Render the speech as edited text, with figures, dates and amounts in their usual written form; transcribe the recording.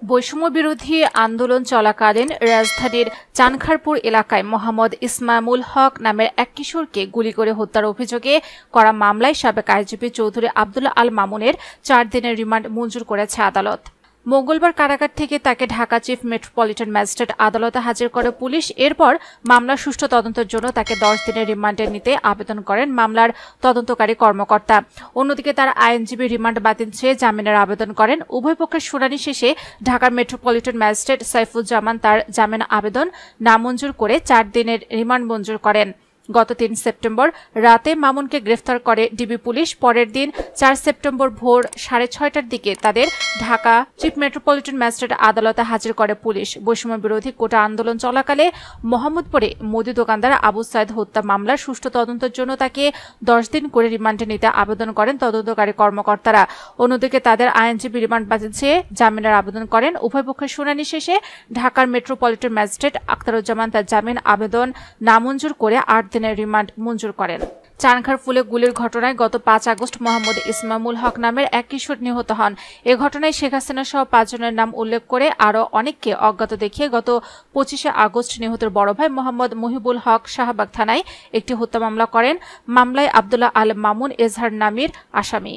বৈষম্য বিরোধী আন্দোলন চলাকালীন রাজধানীর চানখারপুর এলাকায় মোহাম্মদ ইসমামুল হক নামের এক কিশোরকে গুলি করে হত্যার অভিযোগে করা মামলায় সাবেক আইজিপি চৌধুরী আব্দুল্লাহ আল মামুনের ৪ দিনের রিমান্ড মঞ্জুর করেছে আদালত। মঙ্গলবার কারাগার থেকে তাকে ঢাকা চিফ মেট্রোপলিটন ম্যাজিস্ট্রেট আদালতে হাজির করে পুলিশ। এরপর মামলার সুষ্ঠু তদন্তের জন্য তাকে ১০ দিনের রিমান্ডে নিতে আবেদন করেন মামলার তদন্তকারী কর্মকর্তা। অন্যদিকে তার আইনজীবী রিমান্ড বাতিল চেয়ে জামিনের আবেদন করেন। উভয় পক্ষের শুনানি শেষে ঢাকার মেট্রোপলিটন ম্যাজিস্ট্রেট সাইফুজ্জামান তার জামিন আবেদন নামঞ্জুর করে ৪ দিনের রিমান্ড মঞ্জুর করেন। গত ৩ সেপ্টেম্বর রাতে মামুনকে গ্রেফতার করে ডিবি পুলিশ। পরের দিন ৪ সেপ্টেম্বর ভোর ৬:৩০টার দিকে তাদের ঢাকা চিফ মেট্রোপলিটন ম্যাজিস্ট্রেট আদালতে হাজির করে পুলিশ। বৈষম্য বিরোধী কোটা আন্দোলন চলাকালে মোহাম্মদপুরে মুদি দোকানদার আবু সাইদ হত্যা মামলার সুষ্ঠু তদন্তের জন্য তাকে ১০ দিন করে রিমান্ডে নিতে আবেদন করেন তদন্তকারী কর্মকর্তারা। অন্যদিকে তাদের আইনজীবী রিমান্ড বাতিল চেয়ে জামিনের আবেদন করেন। উভয় পক্ষের শুনানি শেষে ঢাকার মেট্রোপলিটন ম্যাজিস্ট্রেট আখতারুজ্জামান তার জামিন আবেদন নামঞ্জুর করে ৮ দিনের রিমান্ড মঞ্জুর করেন। চানখারপুলে গুলির ঘটনায় গত ৫ আগস্ট মোহাম্মদ ইসমামুল হক নামের এক কিশোর নিহত হন। এ ঘটনায় শেখ হাসিনা সহ ৫ জনের নাম উল্লেখ করে আরও অনেককে অজ্ঞাত দেখিয়ে গত ২৫ আগস্ট নিহতের বড় ভাই মোহাম্মদ মহিবুল হক শাহবাগ থানায় একটি হত্যা মামলা করেন। মামলায় আব্দুল্লাহ আল মামুন এজাহার নামীর আসামি।